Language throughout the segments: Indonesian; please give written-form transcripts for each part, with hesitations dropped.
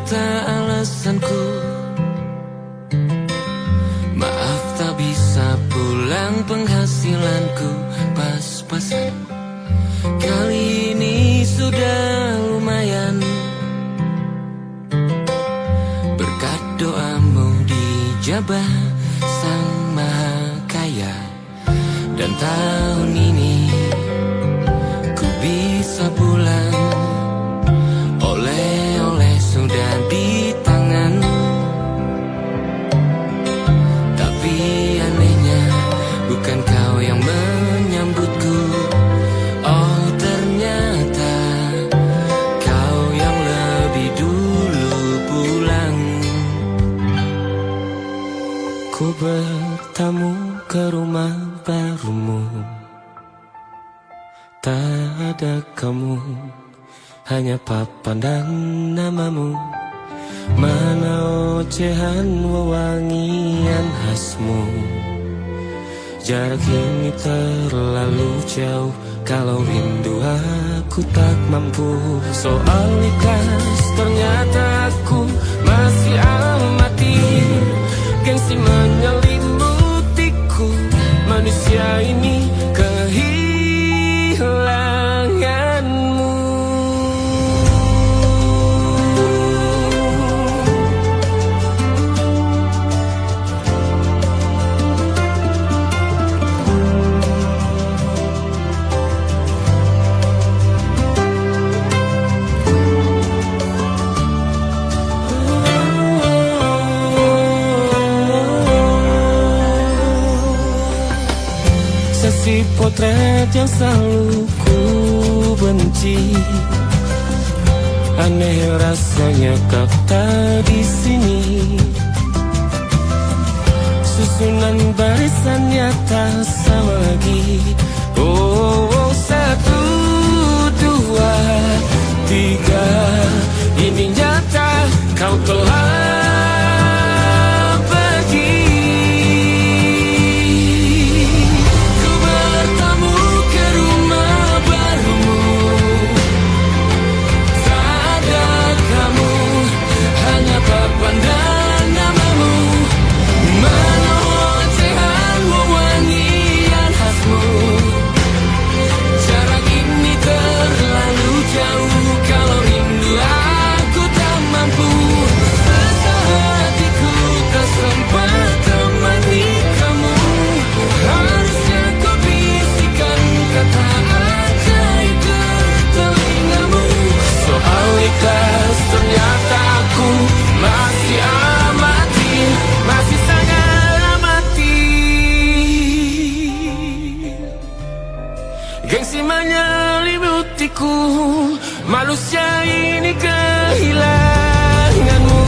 ternyata alasanku. Maaf tak bisa pulang, penghasilanku pas-pasan. Kali ini sudah lumayan, berkat doamu dijabah Sang Maha Kaya. Dan tahun ini ku bisa pulang, oleh-oleh sudah di tangan. Tapi anehnya bukan kau yang menyambutku. Oh ternyata kau yang lebih dulu pulang. Ku bertamu ke rumah barumu, tak ada kamu, hanya papan dan namamu. Mana ocehan wewangian khasmu. Jarak ini terlalu jauh, kalau rindu aku tak mampu. Soal ikhlas ternyata aku masih amati. Gengsi menyelimutiku, manusia ini kehilanganmu. Sesi potret yang selalu ku benci, aneh rasanya kau tak di sini. Susunan barisannya tak sama lagi. Oh, 1, 2, 3, ini nyata kau telah pergi. Pandang namamu, mana ocehan wewangian khasmu. Jarak ini terlalu jauh, kalau rindu aku tak mampu. Hatiku tak sempat temani kamu, harusnya kau bisikan kata ajaib ke telingamu. Soal ikhlas ternyata aku masih amati, masih sangat amati. Gengsi menyelimutiku, manusia ini kehilanganmu.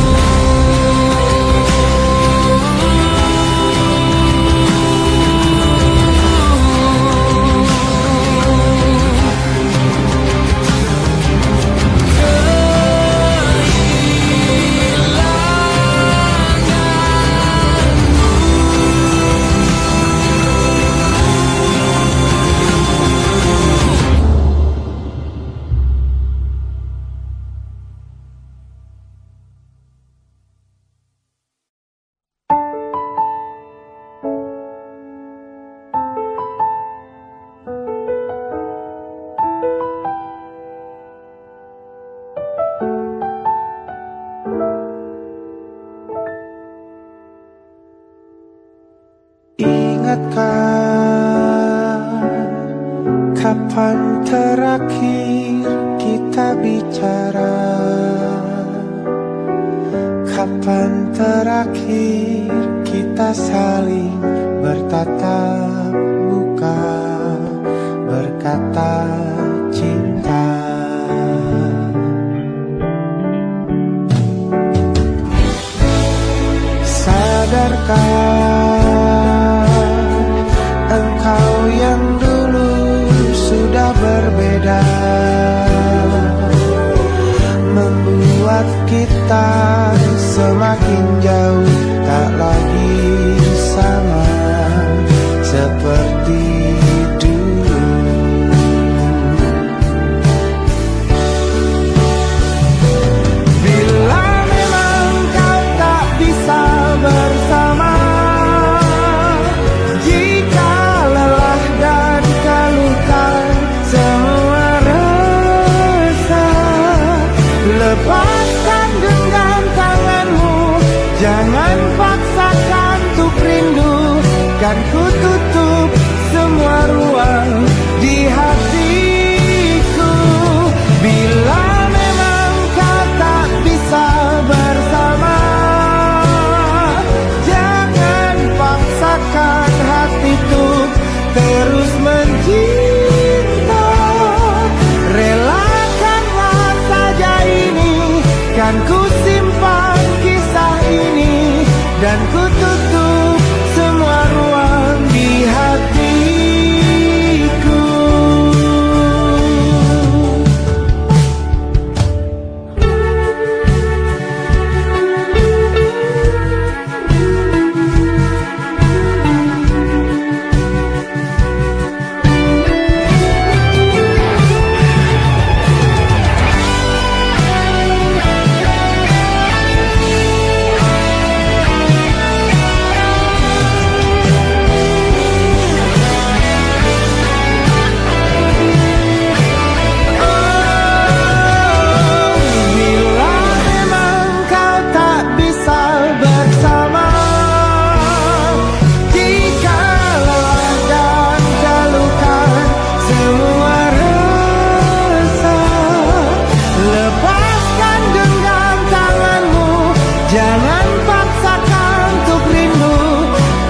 Kapan terakhir kita bicara? Kapan terakhir kita saling bertatap muka, berkata cinta? Sadarkah engkau yang dulu sudah berbeda, membuat kita semakin jauh, tak lagi sama seperti dulu. Bila lepaskan genggam tanganmu, jangan paksakan untuk rindu. Kan ku tutup semua ruang di hatiku. Bila memang kau tak bisa bersama, jangan paksakan hatiku terus mencinta. Relakanlah saja ini, kan ku simpan kisah ini, dan ku tutup semua ruang di hatiku. Jangan paksakan untuk rindu,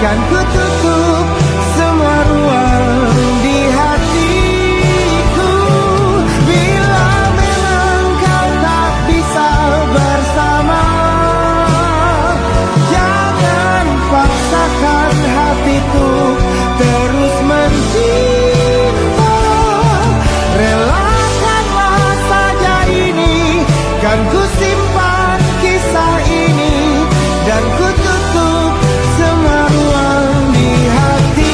kan ku tutup semua ruang di hatiku. Bila memang kau tak bisa bersama, jangan paksakan hatiku terus mencinta. Relakanlah saja ini, kan ku simpan kisah ini, dan ku tutup semua ruang di hatiku.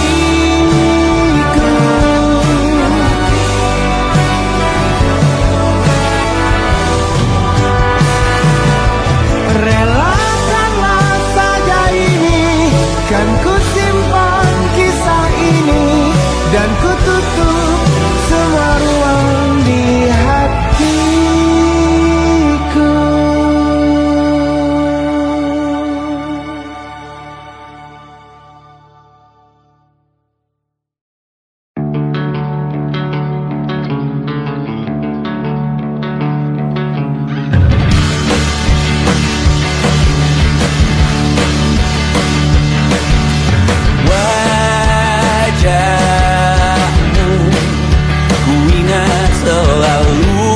Relakanlah saja ini, kan ku simpan kisah ini, dan ku tutup semua ruang di hatiku. Wajahmu ku ingat selalu,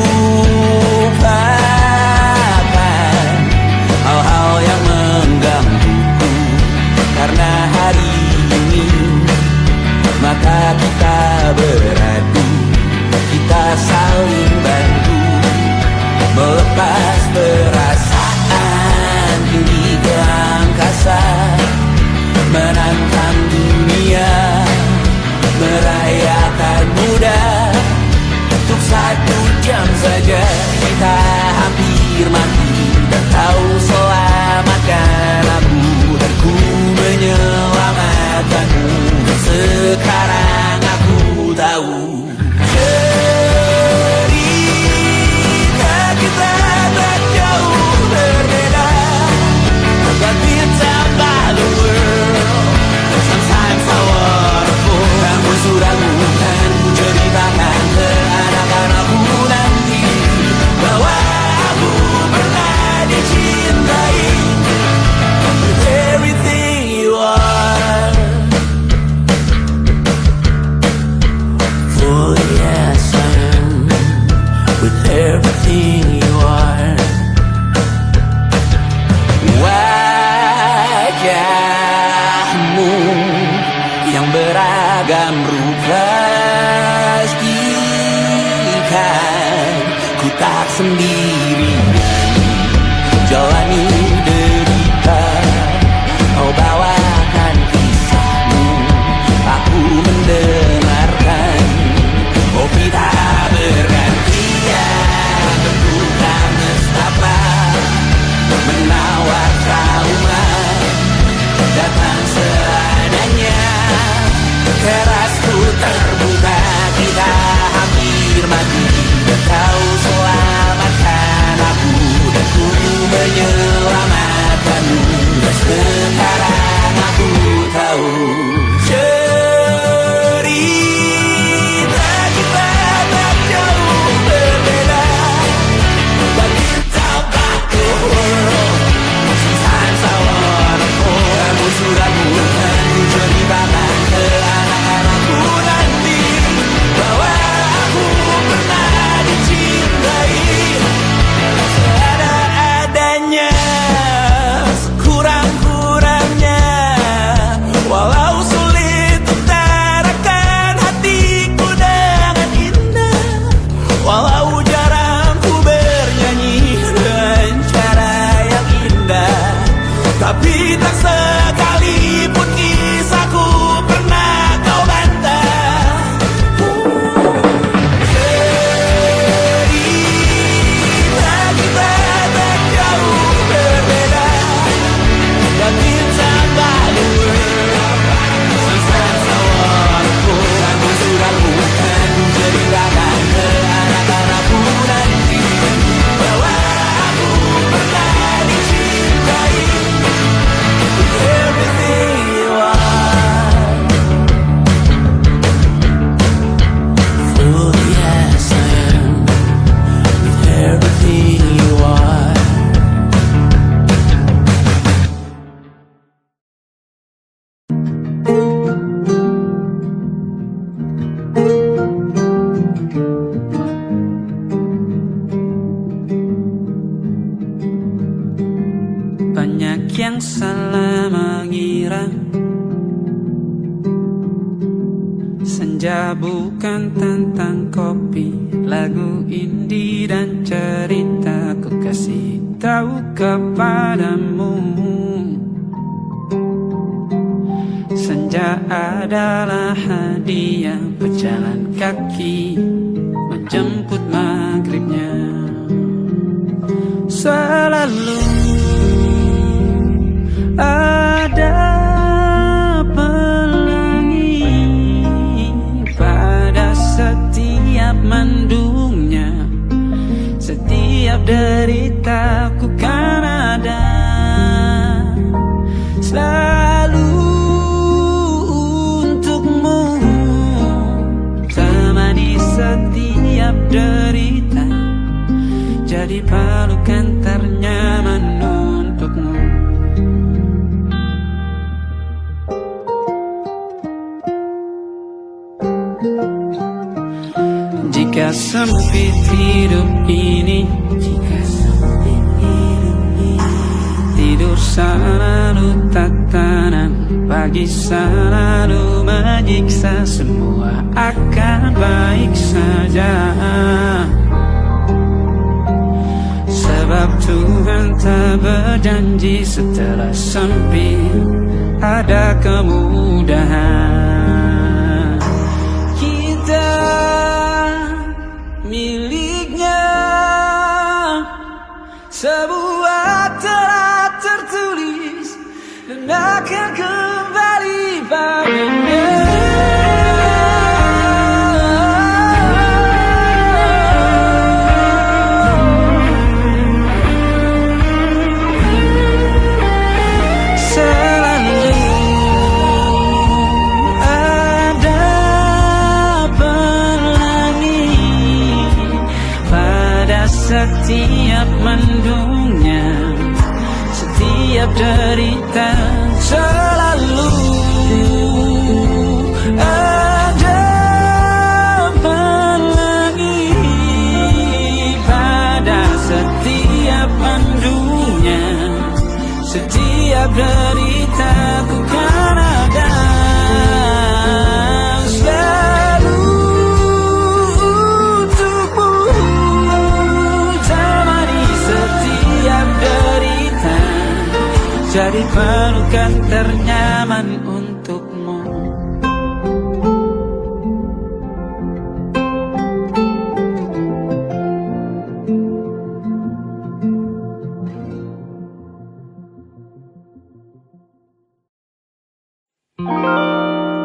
lupakan hal-hal yang menggangguku. Karena hari ini maka kita beradu, kita saling bantu melepas perasaan tinggi ke angkasa, menantang dunia, merayakan muda. Untuk 1 jam saja kita hampir mati, dan kau selamatkan aku, dan ku menyelamatkanmu. Sekarang aku tahu cerita kita tak jauh berbeda, but it's about the world. Sometimes I wanna fall. Namun sudah bukan ku ceritakan ke anak-anakku nanti bahwa aku pernah dicintai with everything you are. For yes I am with everything you are. Wajahmu yang beragam rupa pastikan ku tak sendirian jalani derita. Kau bawakan kisahmu, aku mendengarkan. Kopi tak bergantian, bentukan nestapa menawar trauma, datang seadanya. Kerasku terbuka, kita hampir mati, dan kau selamatkan banyak yang salah mengira senja bukan tentang kopi, lagu indie dan cerita. Ku kasih tahu kepadamu, senja adalah hadiah pejalan kaki menjemput maghribnya. Selalu ada pelangi pada setiap mendungnya, setiap derita ku kan ada selalu untukmu, temani setiap derita, jadi pelukan ternyaman untukmu. Jika sempit hidup ini, tidur selalu tatanan, pagi selalu menyiksa, semua akan baik saja. Sebab Tuhan tak berjanji setelah sempit ada kemudahan. Kita miliknya sebuah telah tertulis dan akan kembali padanya. Setiap mendungnya, setiap derita, selalu ada pelangi pada setiap mendungnya, setiap derita ku kan ada selalu untukmu, jadi pelukan ternyaman untukmu.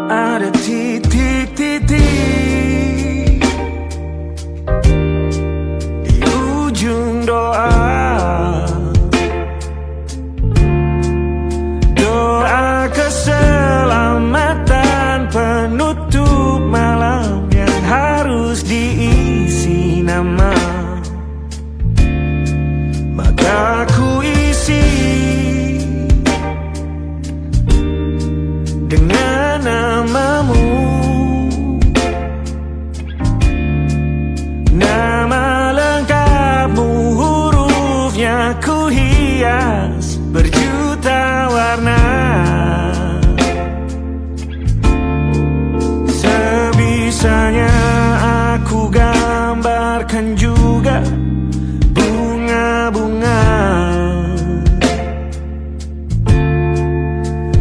Ada titik-titik di ujung doa, keselamatan penutup malam yang harus diisi nama, maka ku isi dengan namamu, nama lengkapmu, hurufnya ku hias berjuta warna. Sebisanya aku gambarkan juga bunga-bunga,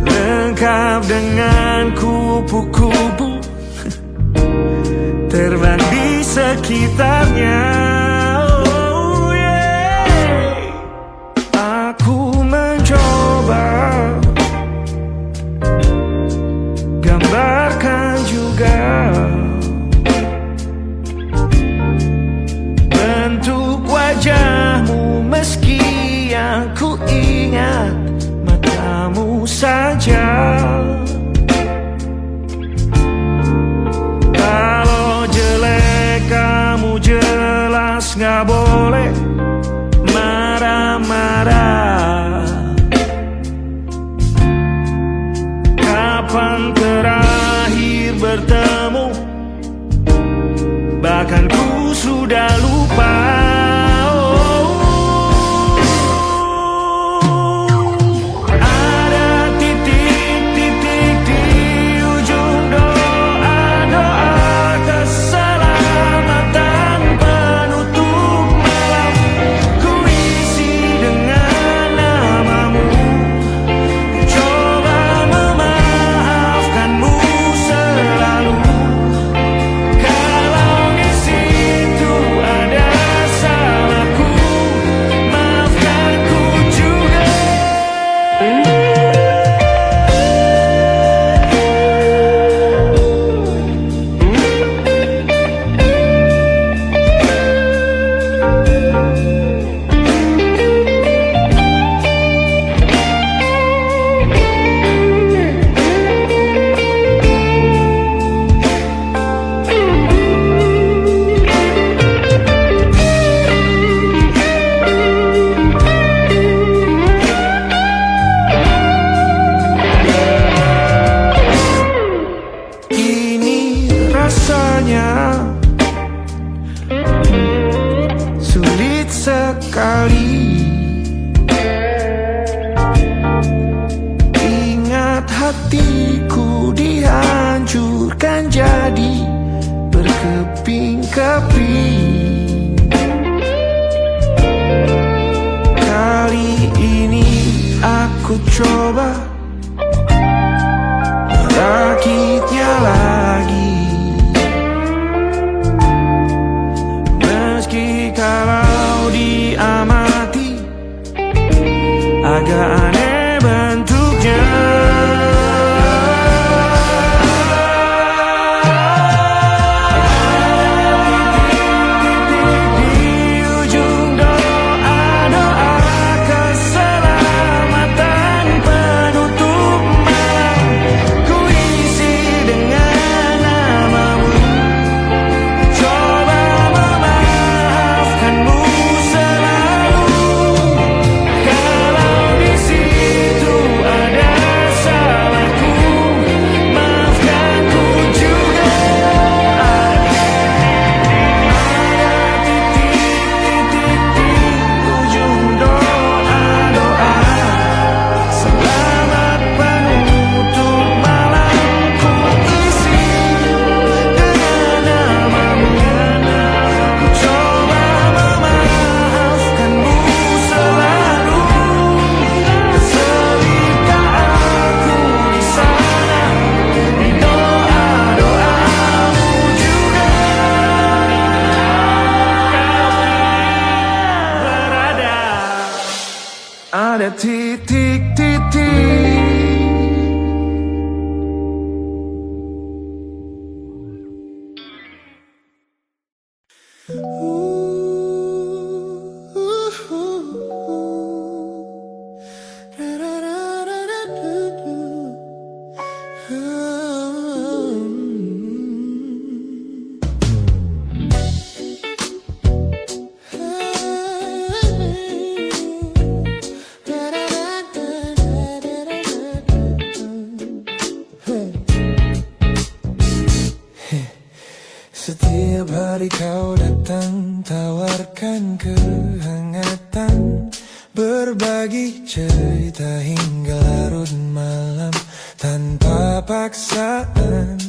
lengkap dengan kupu-kupu terbang di sekitarnya. Oh yeah. Aku mencoba gambarkan juga bentuk wajahmu, meski yang ku ingat matamu saja. Kalau jelek kamu jelas gak boleh marah-marah. Kapan terakhir bertemu, bahkan ku sudah lupa. Oh, ku coba merakitnya lagi. Meski kalau diamati agak aneh bentuknya. Ada titik-titik. Setiap hari kau datang, tawarkan kehangatan, berbagi cerita hingga larut malam tanpa paksaan.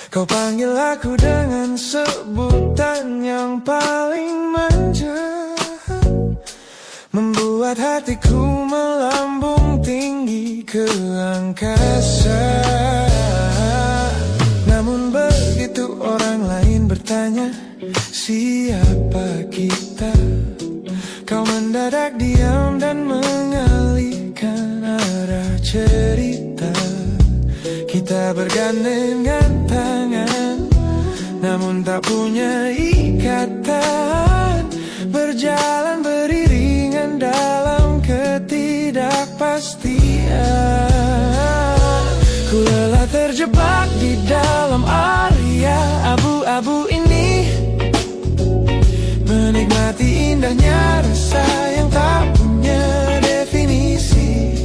Kau panggil aku dengan sebutan yang paling manja, membuat hatiku melambung tinggi ke angkasa. Namun begitu orang lain bertanya, siapa kita? Kau mendadak diam dan mengalihkan arah cerita. Kita bergandengan tangan, namun tak punya ikatan, berjalan beriringan dalam ketidakpastian. Ku lelah terjebak di dalam area abu-abu ini, menikmati indahnya rasa yang tak punya definisi.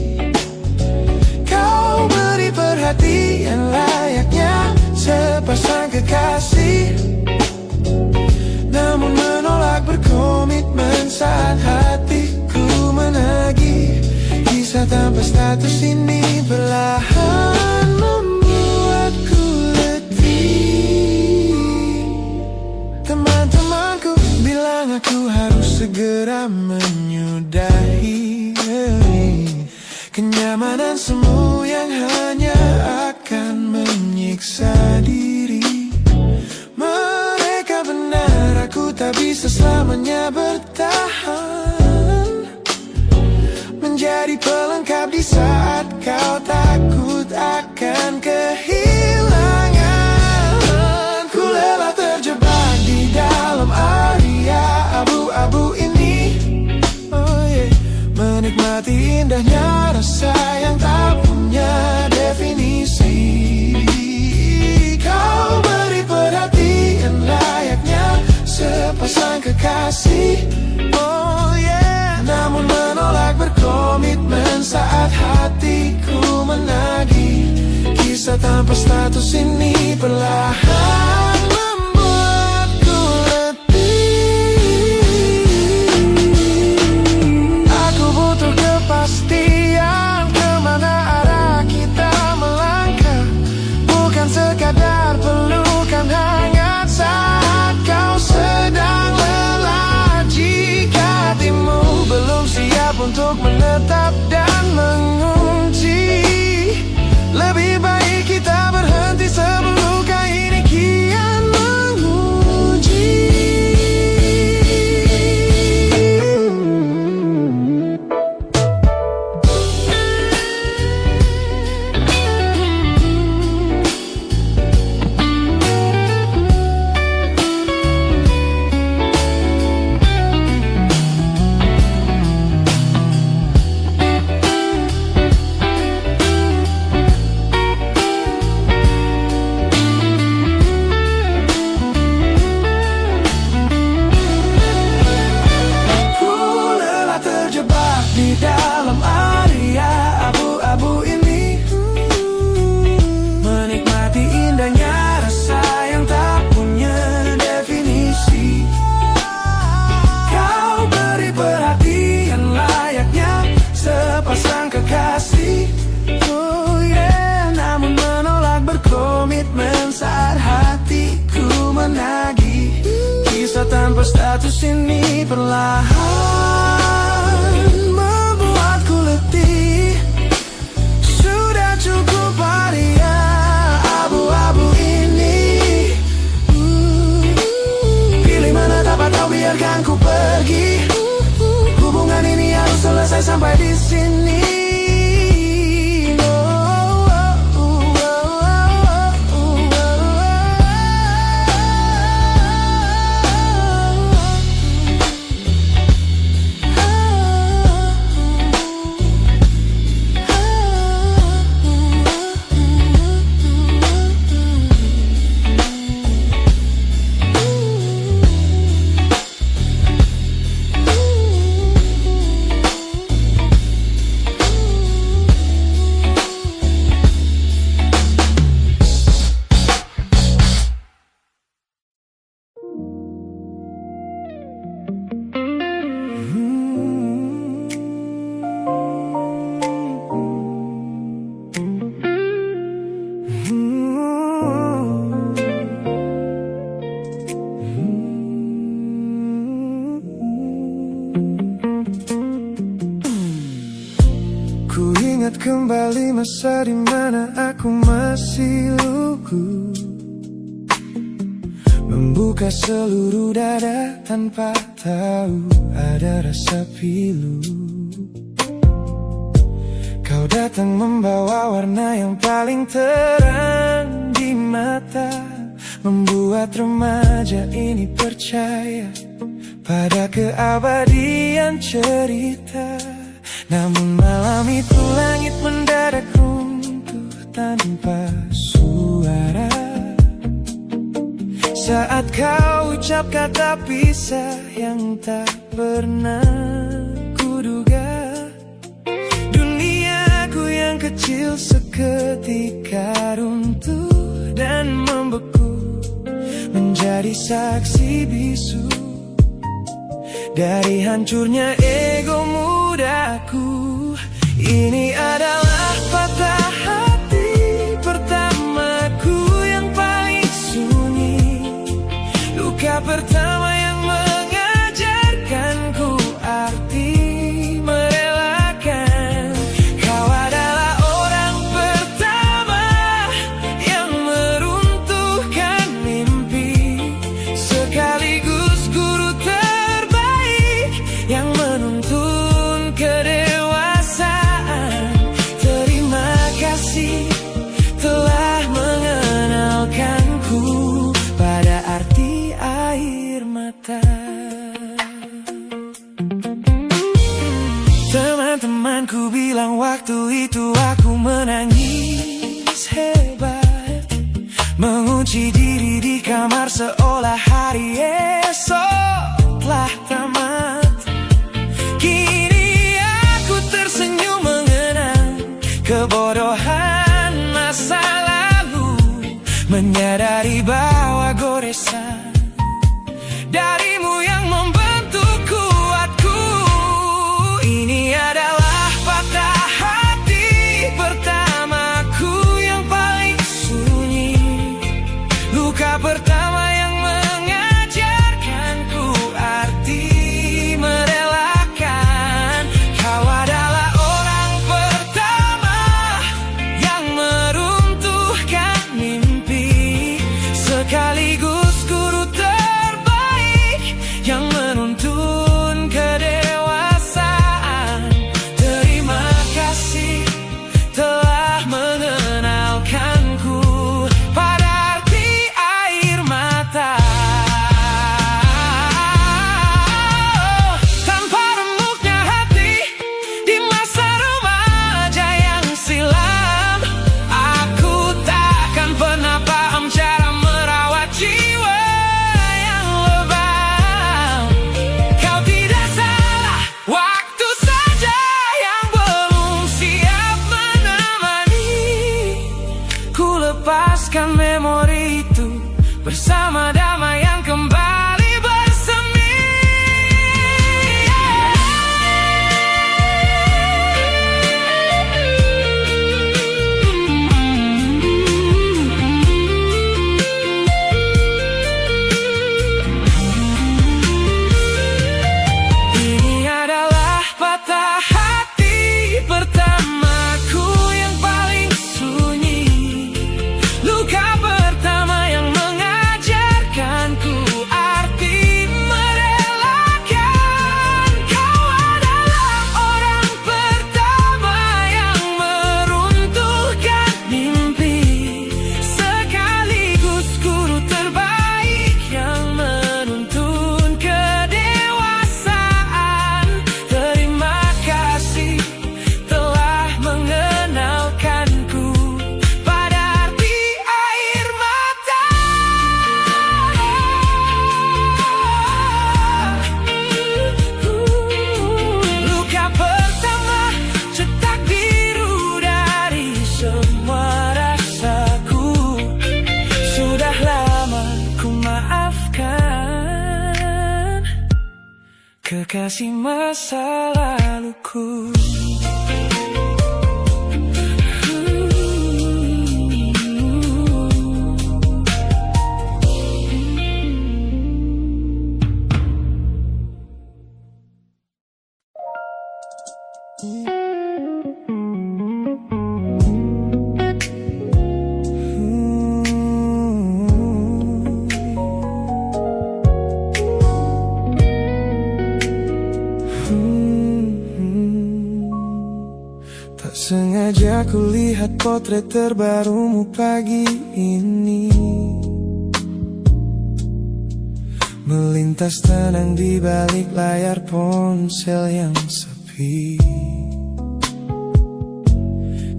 Kau beri perhatian layaknya sepasang kekasih, namun menolak berkomitmen saat hatiku menagih. Kisah tanpa status ini perlahan membuatku letih. Teman-temanku bilang aku harus segera menyudahi kenyamanan semu yang hanya akan menyiksa diri. Mereka benar, aku tak bisa selamanya bertahan, menjadi pelengkap di saat kau takut akan kehilangan. Ku lelah terjebak di dalam area abu-abu ini, menikmati indahnya rasa yang tak punya definisi. Kau beri perhatian layaknya sepasang kekasih, namun menolak berkomitmen saat hatiku menagih. Kisah tanpa status ini perlahan membuatku letih. Aku butuh kepastian kemana arah kita melangkah, bukan sekadar pelukan hangat saat kau sedang lelah. Jika hatimu belum siap untuk untuk menetap dan mengunci. Lebih baik kita berhenti sebelum luka ini kian menguji. Di dalam area abu-abu ini, menikmati indahnya rasa yang tak punya definisi. Kau beri perhatian layaknya sepasang kekasih. Oh yeah, namun menolak berkomitmen saat hatiku menagih. Kisah tanpa status ini perlahan cukup area abu-abu ini. Pilih mana dapat kau biarkan ku pergi. Hubungan ini harus selesai sampai di sini. Ku ingat kembali masa di mana aku masih lugu, membuka seluruh dada tanpa tahu ada rasa pilu. Kau datang membawa warna yang paling terang di mata, membuat remaja ini percaya pada keabadian cerita. Namun malam itu langit mendadak runtuh tanpa suara saat kau ucap kata pisah yang tak pernah kuduga. Duniaku yang kecil seketika runtuh dan membeku, menjadi saksi bisu dari hancurnya ego mudaku. Ini adalah patah hati pertamaku yang paling sunyi, luka pertama yang mengajarkanku arti merelakan. Kau adalah orang pertama yang meruntuhkan mimpi, sekaligus guru terbaik yang menuntun kedewasaan. Terima kasih telah mengenalkanku pada arti air mata. Teman-temanku bilang waktu itu aku menangis hebat, mengunci diri di kamar seolah hari esok telah tamat. Kini aku tersenyum mengenang kebodohan masa lalu, menyadari bahwa goresan darimu yang membentuk kuatku. Ini adalah patah hati pertamaku yang paling sunyi, luka pertama yang mengajarkanku arti melunasi masa laluku. Tak sengaja ku lihat potret terbarumu pagi ini, melintas tenang di balik layar ponsel yang sepi.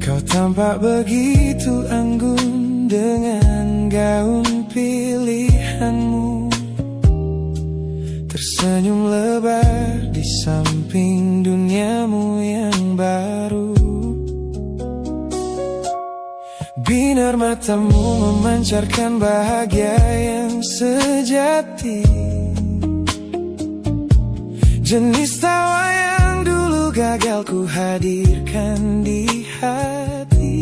Kau tampak begitu anggun dengan gaun pilihanmu, tersenyum lebar di samping duniamu yang baru. Binar matamu memancarkan bahagia yang sejati, jenis tawa yang dulu gagal ku hadirkan di hati.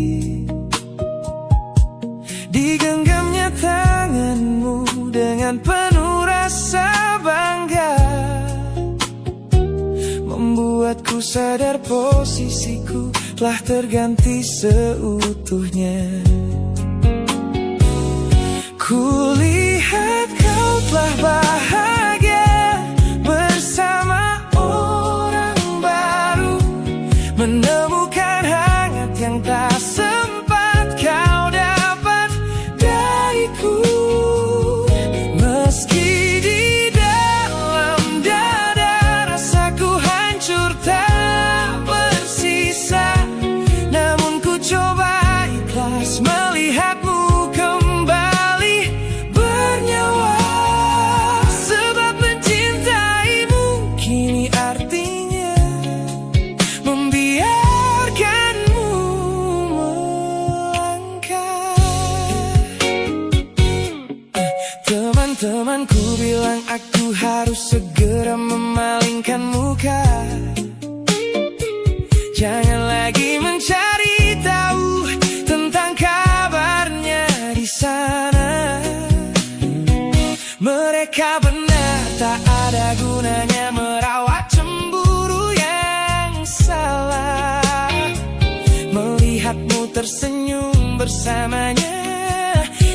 Digenggamnya tanganmu dengan penuh rasa bangga, membuatku sadar posisiku telah terganti seutuhnya. Kulihat kau telah bahagia bersama orang baru, menemukan hangat yang tak sempat kau dapat dariku. Meski di dalam dada rasaku hancur tak bersisa, namun ku coba ikhlas melihatmu kembali bernyawa. Sebab mencintaimu kini artinya membiarkanmu melangkah. Teman-temanku bilang aku harus segera memalingkan muka, jangan lagi mencari tahu tentang kabarnya di sana. Mereka benar, tak ada gunanya merawat cemburu yang salah. Melihatmu tersenyum bersamanya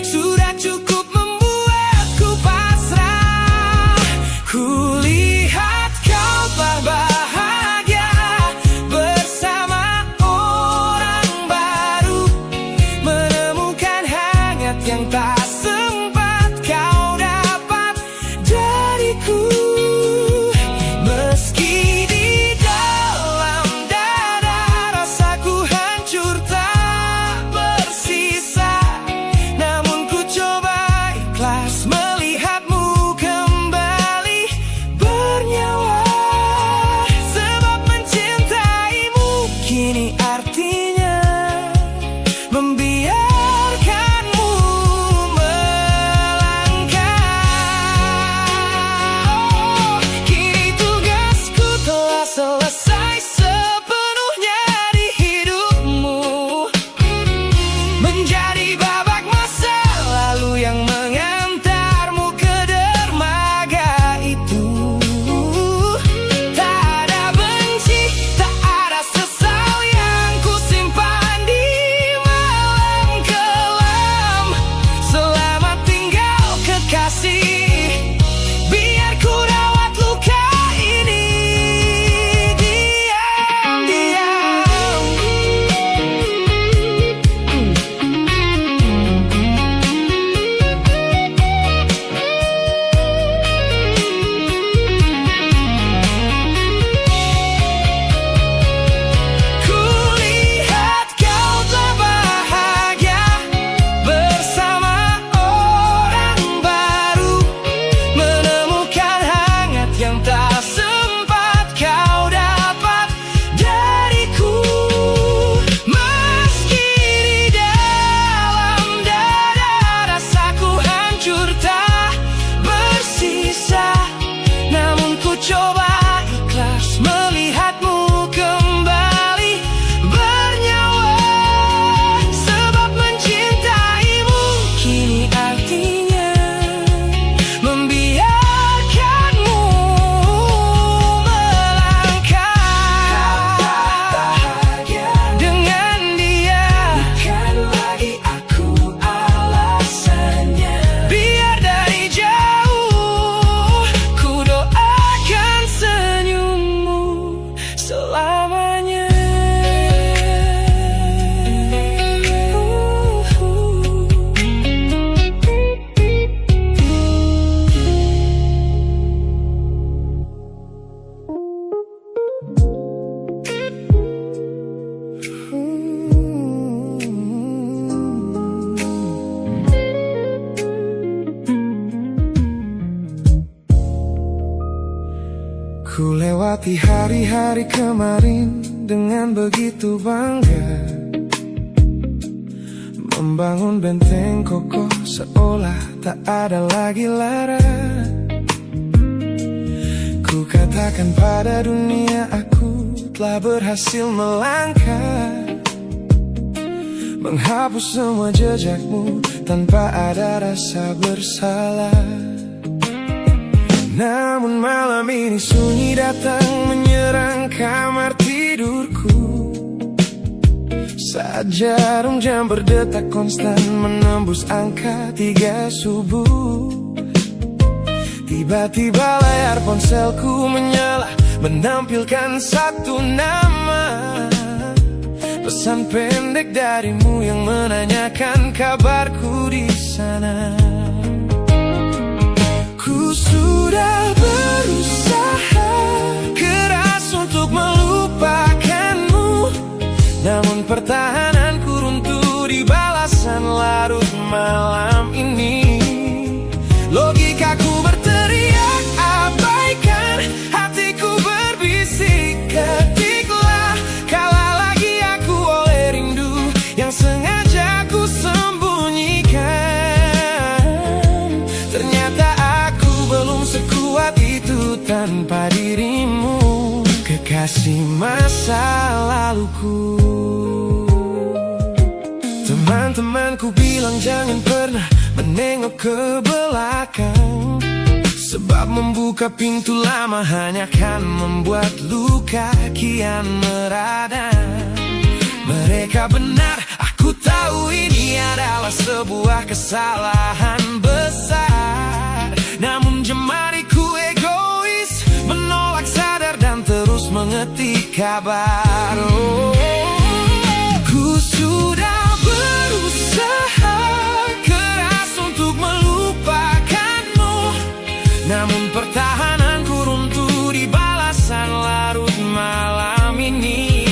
sudah cukup membuatku pasrah. Kulihat kau telah bahagia bersama orang baru, menemukan hangat yang tak sempat kau dapat dariku. Meski di dalam dada rasaku hancur tak bersisa, Melewati hari-hari kemarin dengan begitu bangga, membangun benteng kokoh seolah tak ada lagi lara. Ku katakan pada dunia aku telah berhasil melangkah, menghapus semua jejakmu tanpa ada rasa bersalah. Namun malam ini sunyi datang menyerang kamar tidurku, saat jarum jam berdetak konstan menembus angka 3 subuh. Tiba-tiba layar ponselku menyala, menampilkan satu nama. Pesan pendek darimu yang menanyakan kabarku di sana. Ku sudah berusaha keras untuk melupakanmu, namun pertahananku runtuh di balasan larut malam ini. Logikaku berteriak abaikan, hatiku berbisik ketiklah. Kalah lagi aku oleh rindu yang sengaja ku sembunyikan. Ternyata aku belum sekuat itu tanpa dirimu, kekasih masa laluku. Teman-temanku bilang jangan pernah menengok ke belakang, sebab membuka pintu lama hanya akan membuat luka kian meradang. Mereka benar, aku tahu ini adalah sebuah kesalahan besar. Namun jemariku egois, menolak sadar dan terus mengetik kabar. Ku sudah berusaha keras untuk melupakanmu, namun pertahananku runtuh di balasan larut malam ini.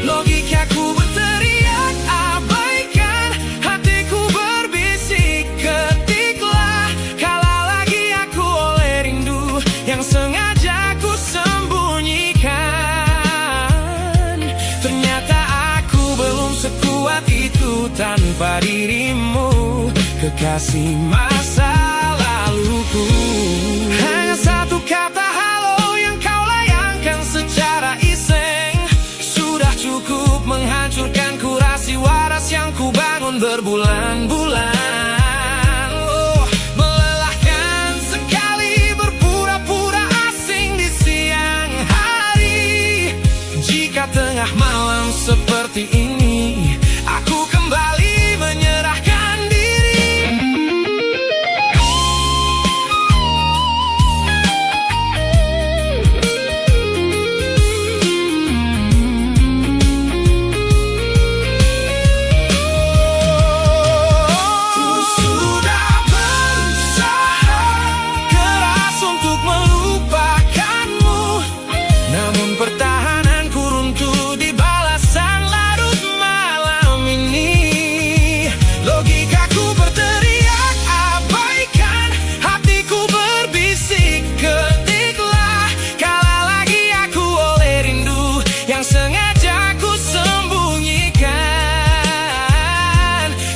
Logikaku berteriak abaikan, hatiku berbisik ketiklah. Kalah lagi aku oleh rindu yang sengaja ku sembunyikan. Ternyata aku belum sekuat itu tanpa dirimu, kekasih masa laluku. Hanya satu kata halo yang kau layangkan secara iseng, sudah cukup menghancurkan kurasi waras yang ku bangun berbulan-bulan. Oh, melelahkan sekali berpura-pura asing di siang hari. Jika tengah malam seperti ini aku kembali menyerahkan diri. Ku sudah berusaha keras untuk melupakanmu, namun pertahananku runtuh di balasan larut malam ini. Logikaku berteriak abaikan, hatiku berbisik ketiklah. Kalah lagi aku oleh rindu yang sengaja ku sembunyikan.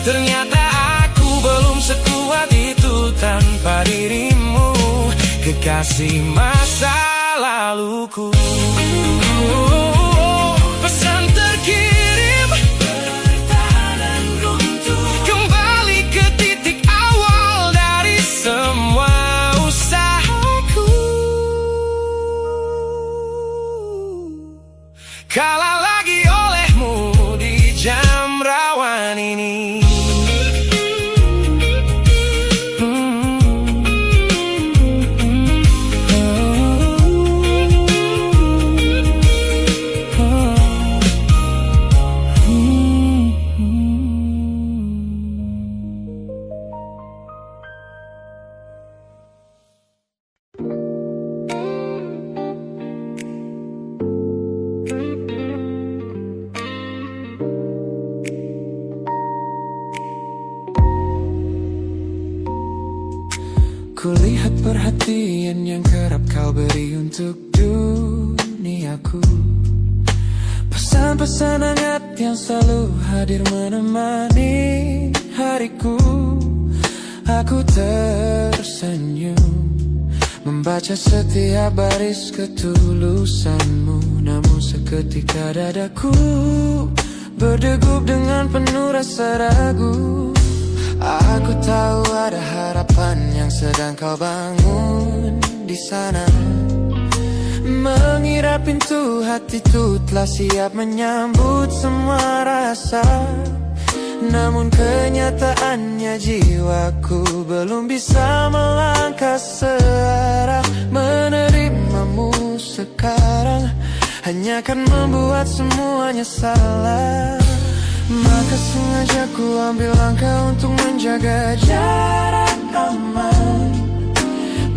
Ternyata aku belum sekuat itu tanpa dirimu, kekasih masa laluku. Pesan terkirim, pertahanan runtuh, kembali ke titik awal dari semua usahaku. Kalah lagi olehmu di jam rawan ini. Kulihat perhatian yang kerap kau beri untuk duniaku. Pesan-pesan hangat yang selalu hadir menemani hariku. Aku tersenyum membaca setiap baris ketulusanmu. Namun seketika dadaku berdegup dengan penuh rasa ragu. Aku tahu ada harapan yang sedang kau bangun di sana. Mengira pintu hatiku telah siap menyambut semua rasa. Namun kenyataannya jiwaku belum bisa melangkah searah. Menerimamu sekarang hanya akan membuat semuanya salah. Maka sengaja ku ambil langkah untuk menjaga jarak aman,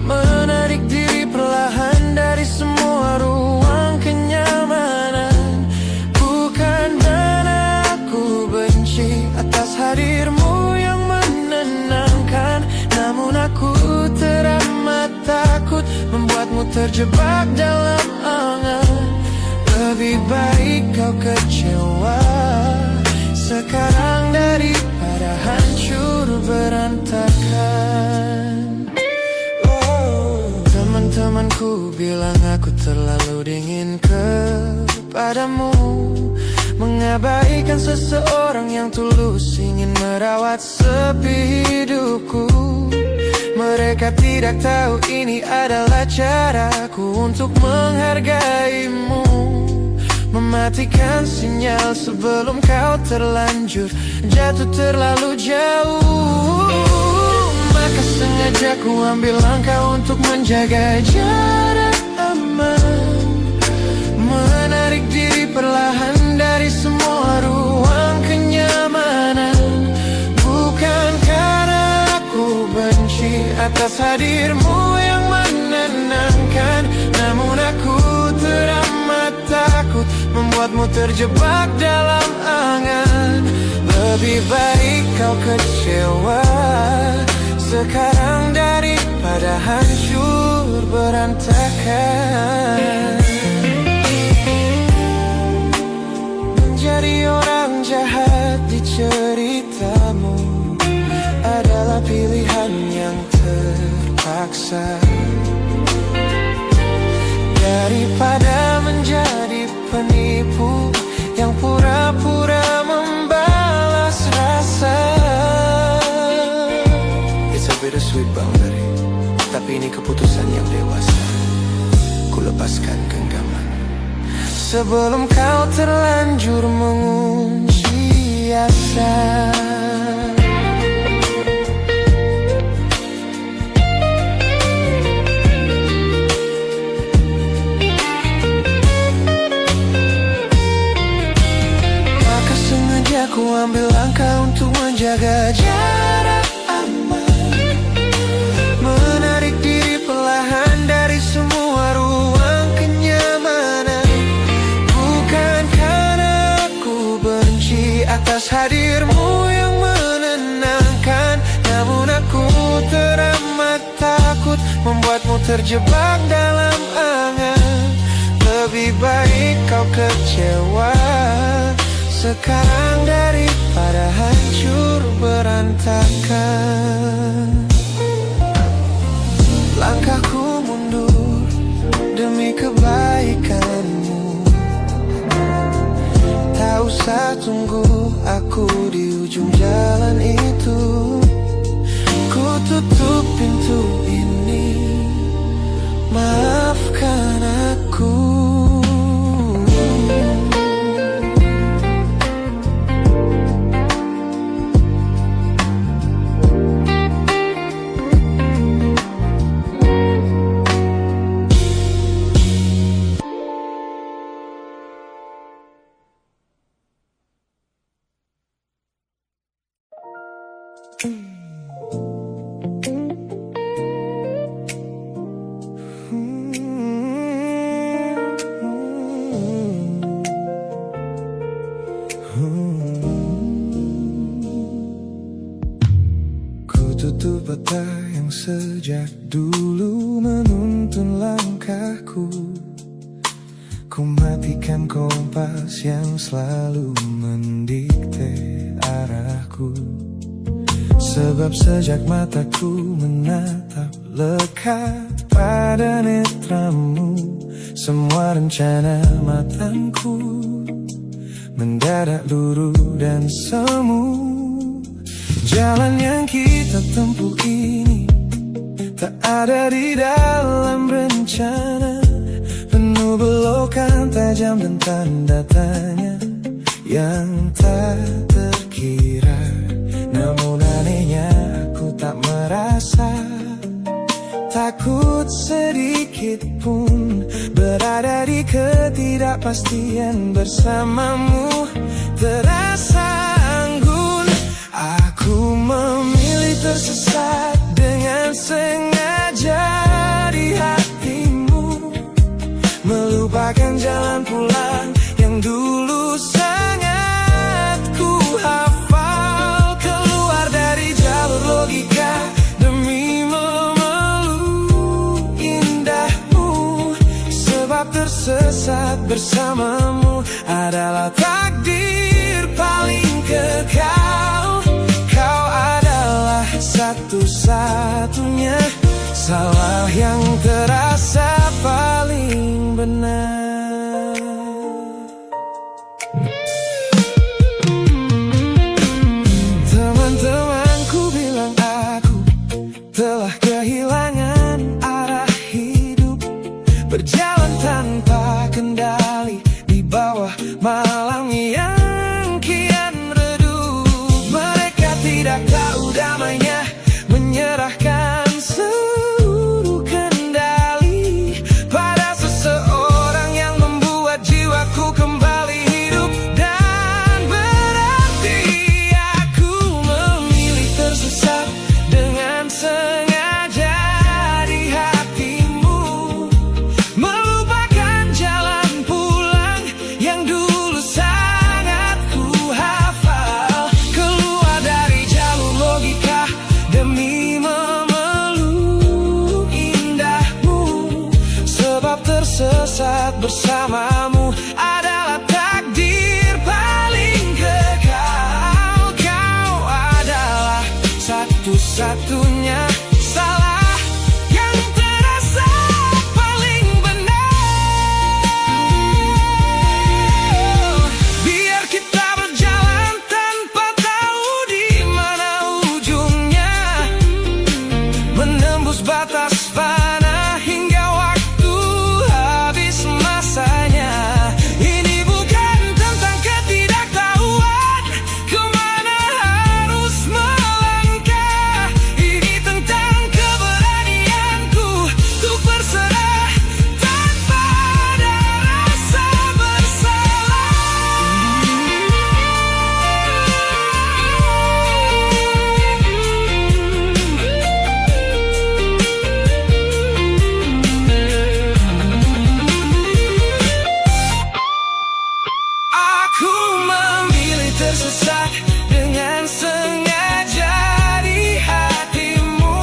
menarik diri perlahan dari semua ruang kenyamanan. Bukan karena aku benci atas hadirmu yang menenangkan, namun aku teramat takut membuatmu terjebak dalam angan. Lebih baik kau kecewa sekarang daripada hancur berantakan. Teman-temanku bilang aku terlalu dingin kepadamu, mengabaikan seseorang yang tulus ingin merawat sepi hidupku. Mereka tidak tahu ini adalah caraku untuk menghargaimu, mematikan sinyal sebelum kau terlanjur jatuh terlalu jauh. Maka sengaja ku ambil langkah untuk menjaga jarak aman, menarik diri perlahan dari semua ruang kenyamanan. Bukan karena aku benci atas hadirmu yang menenangkan, namun aku teramat takut membuatmu terjebak dalam angan. Lebih baik kau kecewa sekarang daripada hancur berantakan. Menjadi orang jahat di ceritamu adalah pilihan yang terpaksa, daripada menjadi penipu yang pura-pura membalas rasa. It's a bittersweet boundary, tapi ini keputusan yang dewasa. Ku lepaskan genggaman sebelum kau terlanjur mengunci asa. Aku ambil langkah untuk menjaga jarak aman, menarik diri perlahan dari semua ruang kenyamanan. Bukan karena aku benci atas hadirmu yang menenangkan, namun aku teramat takut membuatmu terjebak dalam angan. Lebih baik kau kecewa sekarang daripada hancur berantakan. Langkahku mundur demi kebaikanmu. Tak usah tunggu aku di ujung jalan itu. Ku tutup pintu ini, maafkan aku. Ku tutup mata yang sejak dulu menuntun langkahku. Ku matikan kompas yang selalu mendikte arahku. Sebab sejak mataku menatap lekat pada netramu, semua rencana matangku mendadak luruh dan semu. Jalan yang kita tempuh ini tak ada di dalam rencana, penuh belokan tajam dan tanda tanya yang tak terkira. Namun anehnya aku tak merasa takut sedikit pun berada di ketidakpastian bersamamu. Terasa anggun, aku memilih tersesat dengan sengaja di hatimu, melupakan jalan pulang yang dulu sangat ku hafal. Keluar dari jalur logika demi memeluk indahmu, sebab tersesat bersamamu adalah takdir paling kekal. Kau adalah satu-satunya salah yang terasa paling benar. Teman-temanku bilang aku telah kehilangan arah hidup, berjalan tanpa kendali di bawah malam yang kian redup. Mereka tidak tahu damainya menyerahkan seluruh kendali pada seseorang yang membuat jiwaku kembali hidup dan berarti. Aku memilih tersesat dengan sengaja di hatimu, melupakan jalan pulang yang dulu sangat ku hafal. Keluar dari jalur logika demi memeluk indahmu, sebab tersesat bersamamu adalah takdir paling kekal. Kau adalah satu-satunya salah yang terasa paling benar. Biar kita berjalan tanpa tahu di mana ujungnya, menembus batas fana hingga waktu habis masanya. Ini bukan tentang ketidaktahuan kemana harus melangkah, ini tentang keberanianku untuk berserah tanpa ada rasa Aku memilih tersesat dengan sengaja di hatimu,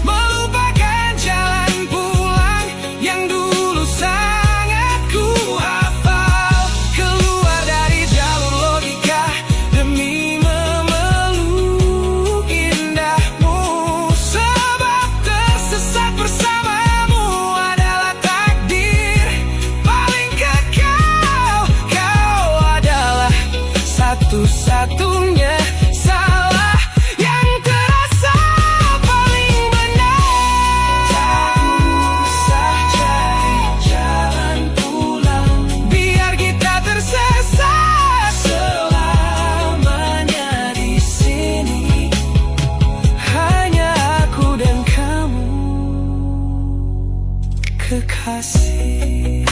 melupakan jalan pulang yang dulu sangat ku hafal. Keluar dari jalur logika demi memeluk indahmu, sebab tersesat bersamamu adalah takdir paling kekal. Kau adalah satu-satunya salah yang terasa paling benar. Tak usah cari jalan pulang, biar kita tersesat selamanya di sini. Hanya aku dan kamu, kekasih.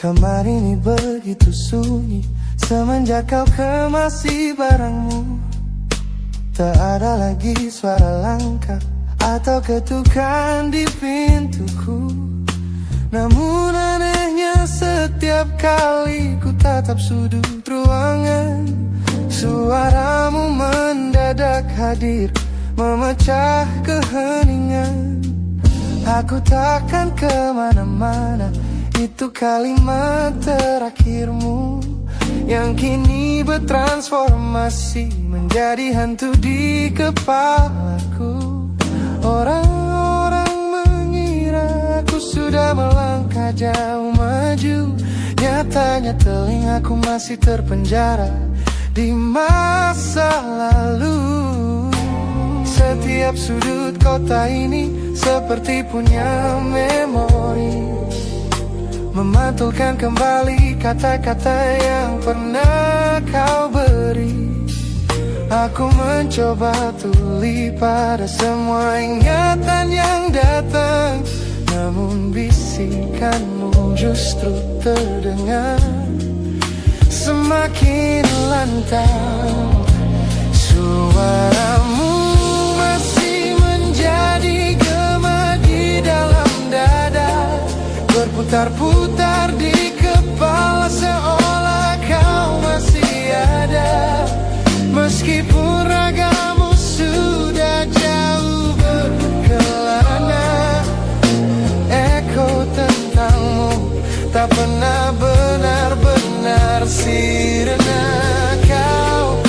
Kamar ini begitu sunyi semenjak kau kemasi barangmu. Tak ada lagi suara langkah atau ketukan di pintuku. Namun anehnya setiap kali ku tatap sudut ruangan, suaramu mendadak hadir memecah keheningan. Aku takkan kemana-mana, itu kalimat terakhirmu yang kini bertransformasi menjadi hantu di kepalaku. Orang-orang mengira aku sudah melangkah jauh maju, nyatanya telingaku masih terpenjara di masa lalu. Setiap sudut kota ini seperti punya memori, memantulkan kembali kata-kata yang pernah kau beri. Aku mencoba tuli pada semua ingatan yang datang, namun bisikanmu justru terdengar semakin lantang. Suaramu masih menjadi gema di dalam dada, berputar-putar di kepala seolah kau masih ada. Meskipun ragamu sudah jauh berkelana, eko tentangmu tak pernah benar-benar sirna. Kau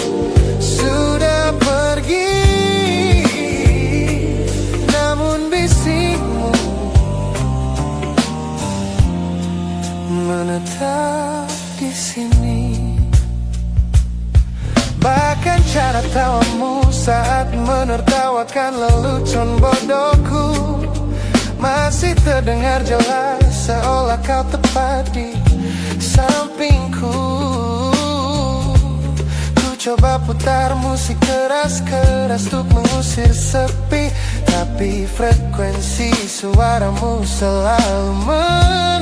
sudah pergi, namun bisikmu menetap di sini. Bahkan cara tawamu saat menertawakan lelucon bodohku masih terdengar jelas, seolah kau tepat di sampingku. Ku coba putar musik keras-keras untuk mengusir sepi, tapi frekuensi suaramu selalu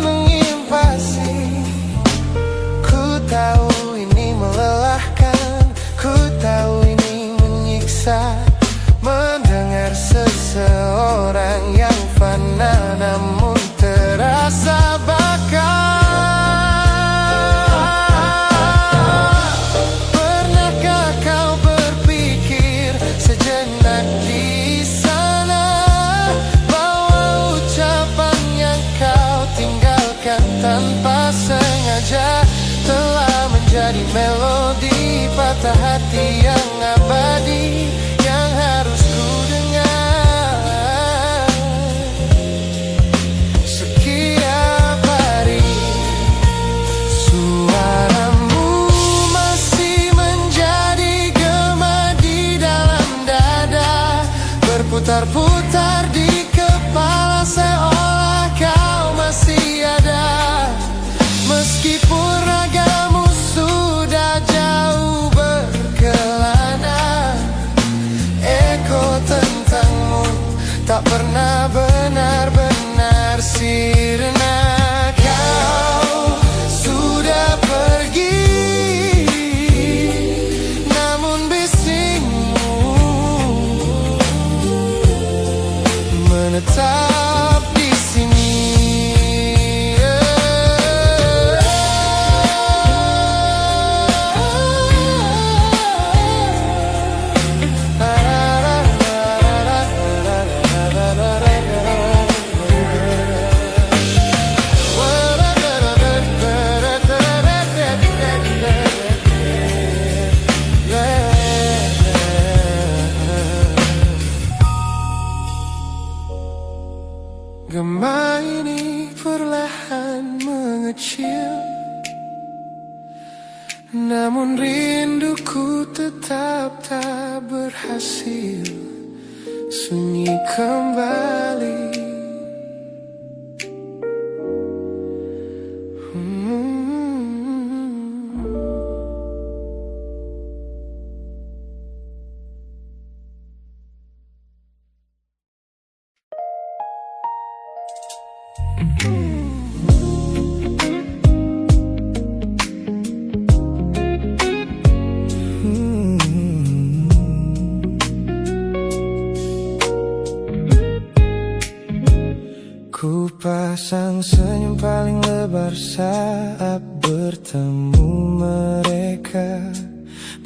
menginvasi. Ku tahu ini melelahkan, ku tahu ini menyiksa, mendengar seseorang yang fana namun terasa bakal. Pernahkah kau berpikir sejenak di sana bahwa ucapan yang kau tinggalkan tanpa sengaja telah menjadi melodi patah hati yang abadi yang harus ku dengar setiap hari. Suaramu masih menjadi gema di dalam dada, berputar-putar di kepala seolah kau masih ada. Meskipun ragamu sudah jauh berkelana, eko tentangmu tak pernah benar-benar sirna. Kau sudah pergi, namun bisikmu menetap di sini. Gema ini perlahan mengecil, namun rinduku tetap tak berhasil sunyi kembali.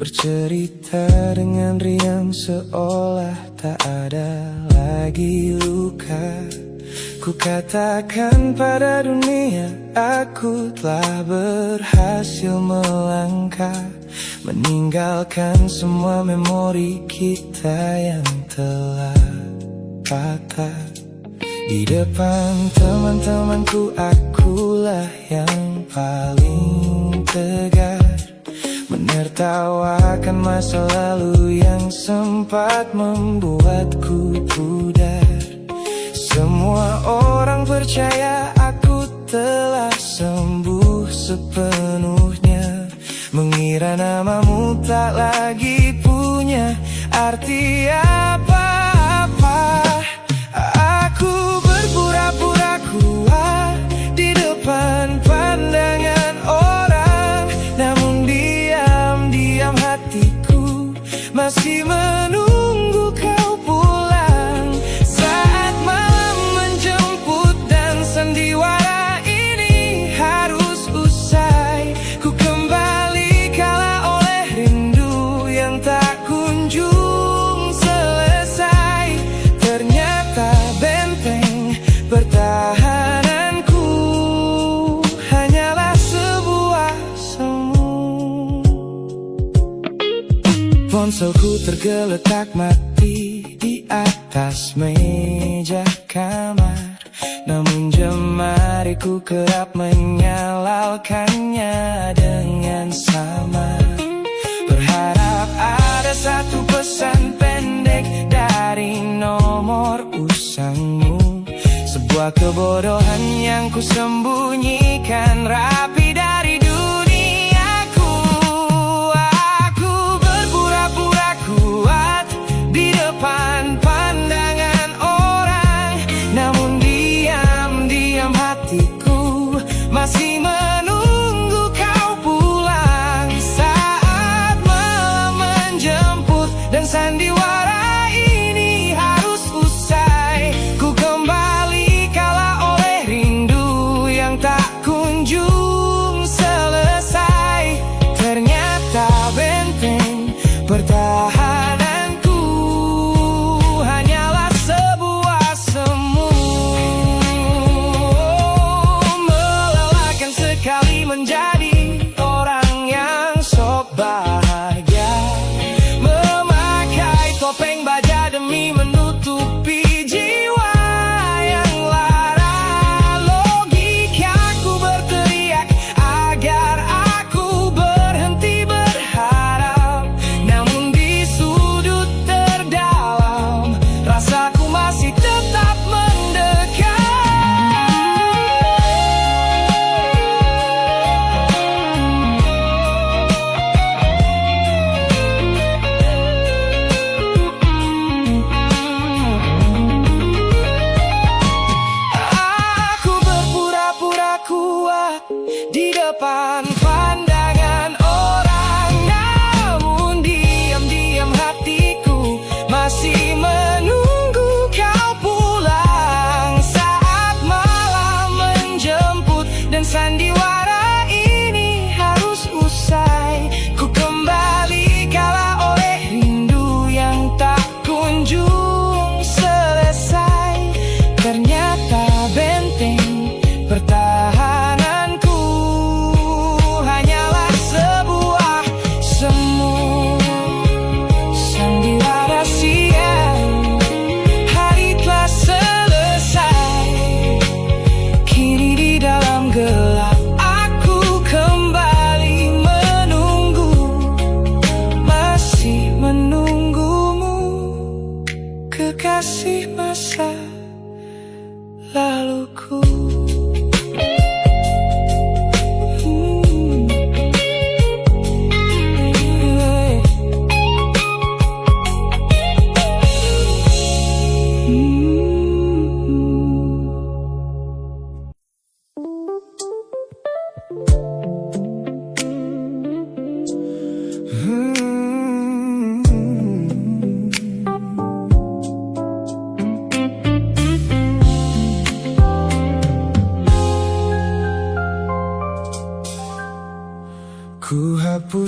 bercerita dengan riang seolah tak ada lagi luka. Ku katakan pada dunia aku telah berhasil melangkah, meninggalkan semua memori kita yang telah patah. Di depan teman-temanku akulah yang paling tegar, menertawakan masa lalu yang sempat membuatku pudar. Semua orang percaya aku telah sembuh sepenuhnya, mengira namamu tak lagi punya arti apa-apa. Aku berpura-pura kuat di depan pandangan orang, namun diam-diam hatiku masih menunggu kau pulang. Saat malam menjemput dan sandiwara ini harus usai, ku kembali kala oleh rindu yang tak kunjung selesai. Ternyata benteng pertahananku hanyalah sebuah semu. Ponselku tergeletak mati di atas meja kamar, namun jemariku kerap menyalakannya dengan samar. Berharap ada satu pesan pendek dari nomor usangmu, sebuah kebodohan yang ku sembunyikan rapi dari duniaku. Aku berpura-pura kuat di depan pandangan orang, namun diam-diam hatiku masih menunggu kau pulang. Saat malam menjemput dan sandiwara ini harus usai, ku kembali kala oleh rindu yang tak kunjung selesai. Ternyata benteng pertahananku hanyalah sebuah semu. Melelahkan sekali menjadi orang yang sok bahagia, memakai topeng baja demi menutupi jiwa yang lara. Logikaku berteriak agar aku berhenti berharap, namun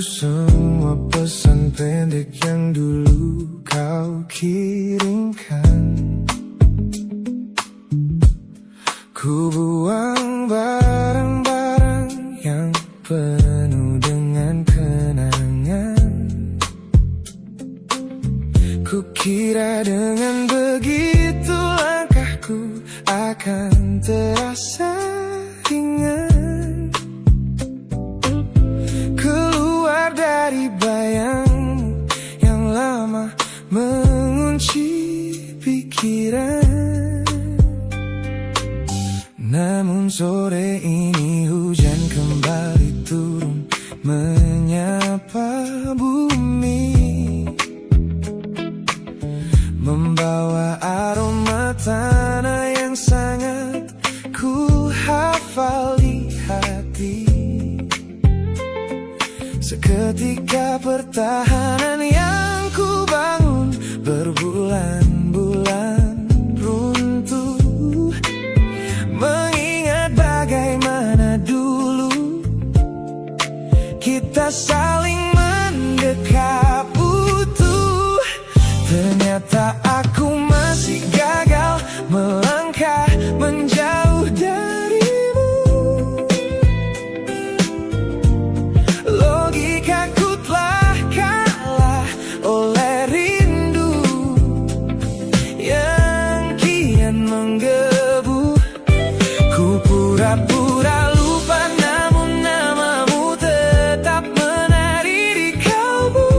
semua pesan pendek yang dulu kau kirimkan. Ku buang barang-barang yang penuh dengan kenangan. Ku kira dengan begitu langkahku akan terasa ringan. Keluar dari bayangmu yang lama mengunci pikiran. Namun sore ini hujan kembali turun menyapa bumi, membawa aroma tanah yang sangat ku hafal di hati. Seketika pertahanan yang ku bangun berbulan-bulan runtuh. Mengingat bagaimana dulu kita saling mendekap utuh. Ternyata aku masih gagal melangkah menjauh darimu. Logikaku telah kalah oleh rindu yang kian menggebu. Ku pura-pura lupa namun namamu tetap menari di kalbu.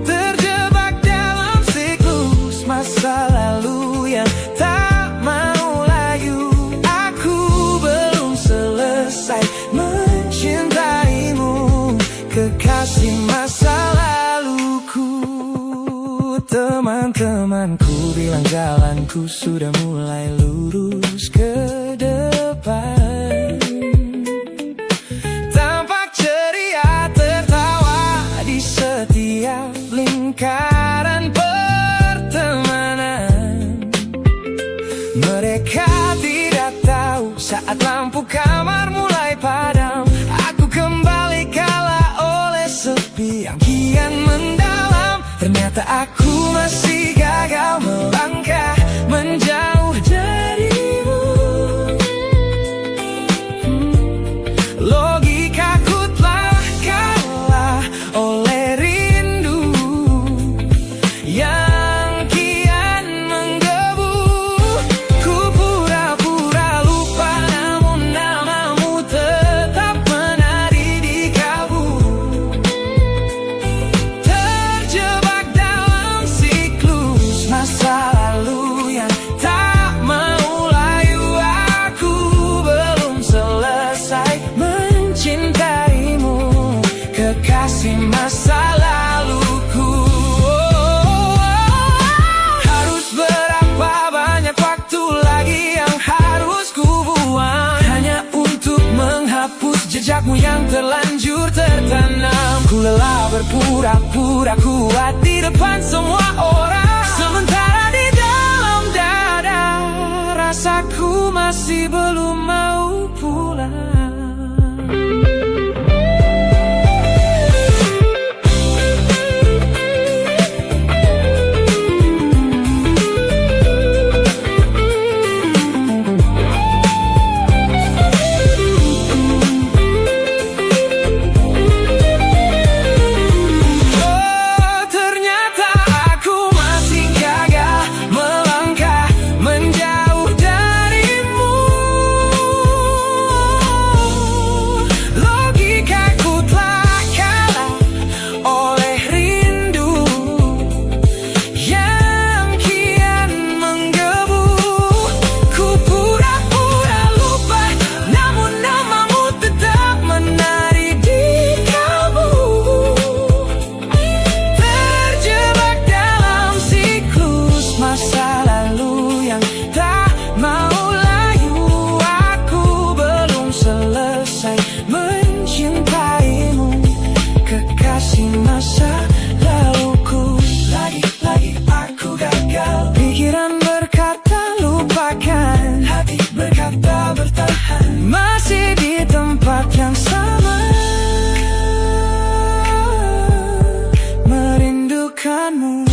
Terjebak dalam siklus masa lalu yang tak mau layu. Aku belum selesai mencintaimu, kekasih masa laluku. Teman-temanku bilang jalanku sudah mulai lurus ke depan. Tampak ceria tertawa di setiap lingkaran pertemanan. Mereka tidak tahu saat lampu kamar mulai padam, aku kembali kalah oleh sepi yang kian mendalam. Ternyata aku masih gagal melangkah menjauh darimu. Logikaku telah kalah oleh rindu yang kian menggebu. Ku pura-pura lupa namun namamu tetap menari di kalbu. Terjebak dalam siklus masa lalu yang tak mau layu. Aku belum selesai mencintaimu, kekasih masa laluku. Harus berapa banyak waktu lagi yang harus ku buang hanya untuk menghapus jejakmu yang terlanjur tertanam. Ku lelah berpura-pura kuat di depan semua orang, sementara di dalam dada rasaku masih belum mau pulang. Ternyata aku masih gagal melangkah menjauh darimu. denganmu.